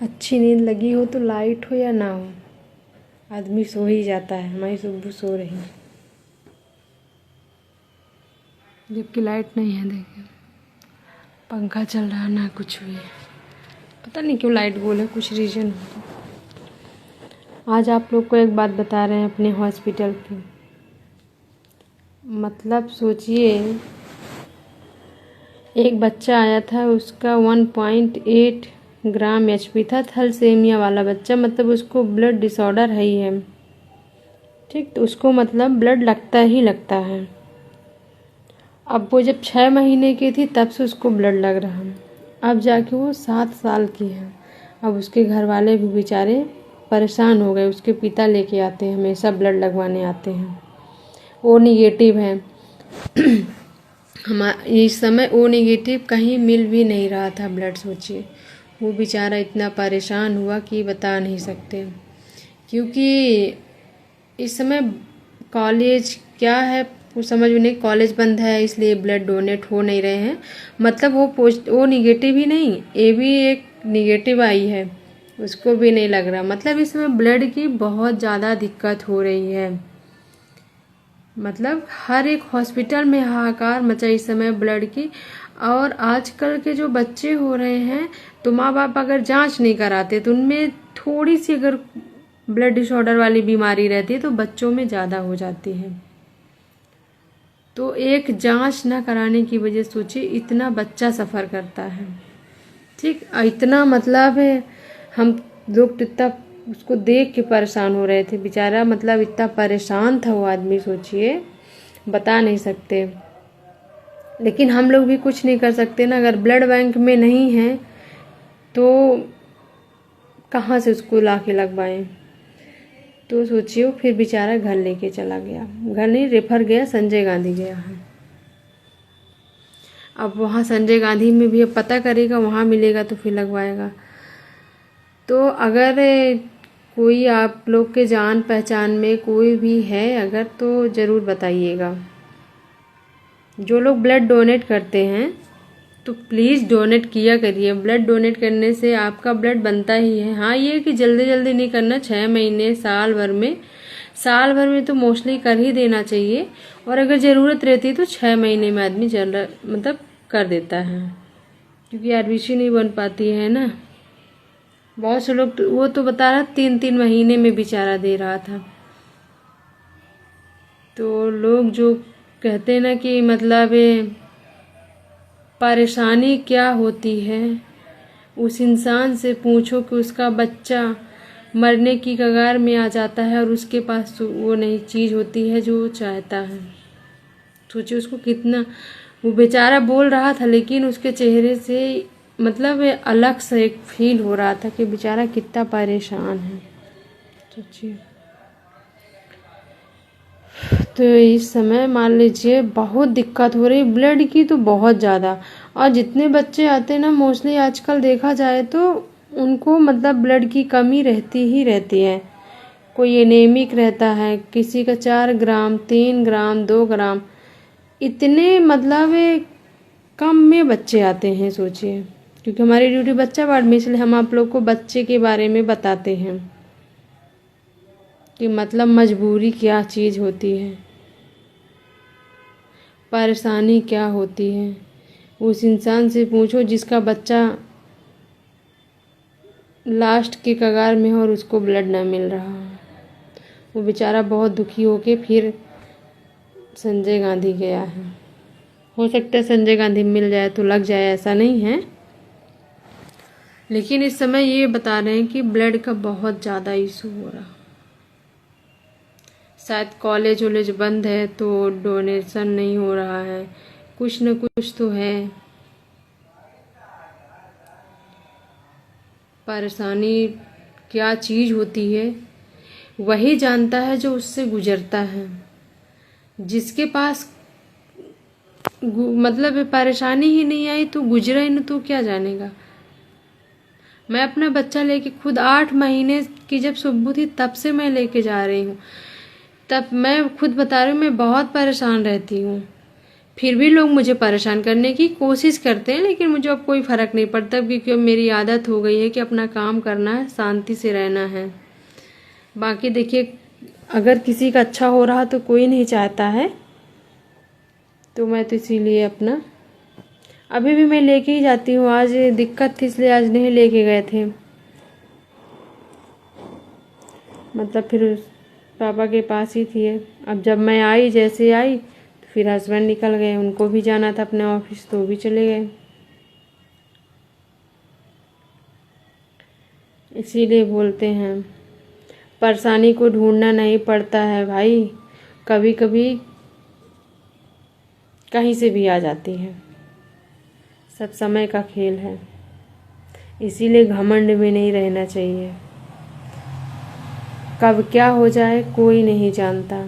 अच्छी नींद लगी हो तो लाइट हो या ना हो, आदमी सो ही जाता है। हमारी सुब्बू सो रही है जबकि लाइट नहीं है। देखिए पंखा चल रहा ना कुछ भी, पता नहीं क्यों लाइट गोल है, कुछ रीज़न होगा। आज आप लोग को एक बात बता रहे हैं अपने हॉस्पिटल की। मतलब सोचिए, एक बच्चा आया था, उसका 1.8 ग्राम एचपी था, थैलेसीमिया वाला बच्चा। मतलब उसको ब्लड डिसऑर्डर है ही है, ठीक। तो उसको मतलब ब्लड लगता ही लगता है। अब वो जब 6 महीने की थी तब से उसको ब्लड लग रहा है, अब जाके वो 7 साल की है। अब उसके घर वाले भी बेचारे परेशान हो गए। उसके पिता लेके आते हैं, हमेशा ब्लड लगवाने आते हैं। ओ निगेटिव है। इस समय ओ निगेटिव कहीं मिल भी नहीं रहा था ब्लड। सोचिए वो बेचारा इतना परेशान हुआ कि बता नहीं सकते। क्योंकि इस समय कॉलेज क्या है वो समझ में नहीं, कॉलेज बंद है इसलिए ब्लड डोनेट हो नहीं रहे हैं। मतलब वो निगेटिव ही नहीं, ए भी एक निगेटिव आई है, उसको भी नहीं लग रहा। मतलब इस समय ब्लड की बहुत ज़्यादा दिक्कत हो रही है। मतलब हर एक हॉस्पिटल में हाहाकार मचा इस समय ब्लड की। और आजकल के जो बच्चे हो रहे हैं, तो माँ बाप अगर जांच नहीं कराते तो उनमें थोड़ी सी अगर ब्लड डिसऑर्डर वाली बीमारी रहती है तो बच्चों में ज़्यादा हो जाती है। तो एक जांच ना कराने की वजह सोचिए इतना बच्चा सफ़र करता है, ठीक। इतना मतलब है, हम लोग तो इतना उसको देख के परेशान हो रहे थे बेचारा। मतलब इतना परेशान था वो आदमी, सोचिए बता नहीं सकते। लेकिन हम लोग भी कुछ नहीं कर सकते ना, अगर ब्लड बैंक में नहीं है तो कहाँ से उसको ला के लगवाएं। तो सोचिए फिर बेचारा घर लेके चला गया, घर नहीं रेफर गया, संजय गांधी गया है। अब वहाँ संजय गांधी में भी अब पता करेगा, वहाँ मिलेगा तो फिर लगवाएगा। तो अगर कोई आप लोग के जान पहचान में कोई भी है अगर, तो ज़रूर बताइएगा। जो लोग ब्लड डोनेट करते हैं तो प्लीज़ डोनेट किया करिए। ब्लड डोनेट करने से आपका ब्लड बनता ही है। हाँ ये कि जल्दी जल्दी नहीं करना, 6 महीने साल भर में तो मोस्टली कर ही देना चाहिए। और अगर ज़रूरत रहती है तो 6 महीने में आदमी मतलब कर देता है, क्योंकि आरबीसी नहीं बन पाती है ना। बहुत से लोग वो तो बता रहा 3-3 महीने में बेचारा दे रहा था। तो लोग जो कहते हैं ना कि मतलब परेशानी क्या होती है, उस इंसान से पूछो कि उसका बच्चा मरने की कगार में आ जाता है और उसके पास वो नहीं चीज़ होती है जो वो चाहता है। सोचिए उसको कितना, वो बेचारा बोल रहा था लेकिन उसके चेहरे से मतलब अलग सा एक फील हो रहा था कि बेचारा कितना परेशान है। सोचिए तो इस समय मान लीजिए बहुत दिक्कत हो रही ब्लड की, तो बहुत ज़्यादा। और जितने बच्चे आते हैं ना मोस्टली आजकल देखा जाए तो उनको मतलब ब्लड की कमी रहती ही रहती है। कोई एनीमिक रहता है, किसी का 4 ग्राम 3 ग्राम 2 ग्राम, इतने मतलब कम में बच्चे आते हैं। सोचिए क्योंकि हमारी ड्यूटी बच्चा वार्ड में, इसलिए हम आप लोग को बच्चे के बारे में बताते हैं कि मतलब मजबूरी क्या चीज़ होती है, परेशानी क्या होती है। उस इंसान से पूछो जिसका बच्चा लास्ट के कगार में हो और उसको ब्लड ना मिल रहा है। वो बेचारा बहुत दुखी होके फिर संजय गांधी गया है। हो सकता है संजय गांधी मिल जाए तो लग जाए, ऐसा नहीं है। लेकिन इस समय ये बता रहे हैं कि ब्लड का बहुत ज़्यादा इशू हो रहा। शायद कॉलेज वॉलेज बंद है तो डोनेशन नहीं हो रहा है, कुछ न कुछ तो है। परेशानी क्या चीज़ होती है वही जानता है जो उससे गुजरता है। जिसके पास मतलब परेशानी ही नहीं आई तो गुजरा ही नहीं तो क्या जानेगा। मैं अपना बच्चा लेके खुद 8 महीने की जब सुब्बू थी तब से मैं लेके जा रही हूँ। तब मैं खुद बता रही हूँ मैं बहुत परेशान रहती हूँ। फिर भी लोग मुझे परेशान करने की कोशिश करते हैं, लेकिन मुझे अब कोई फर्क नहीं पड़ता, क्योंकि अब मेरी आदत हो गई है कि अपना काम करना है, शांति से रहना है। बाकी देखिए, अगर किसी का अच्छा हो रहा तो कोई नहीं चाहता है, तो मैं तो इसीलिए अपना अभी भी मैं लेके ही जाती हूँ। आज दिक्कत थी इसलिए आज नहीं लेके गए थे, मतलब फिर पापा के पास ही थी। अब जब मैं आई, जैसे आई तो फिर हस्बैंड निकल गए, उनको भी जाना था अपने ऑफिस, तो भी चले गए। इसीलिए बोलते हैं परेशानी को ढूंढना नहीं पड़ता है भाई, कभी कभी कहीं से भी आ जाती है, सब समय का खेल है। इसीलिए घमंड में नहीं रहना चाहिए, कब क्या हो जाए कोई नहीं जानता।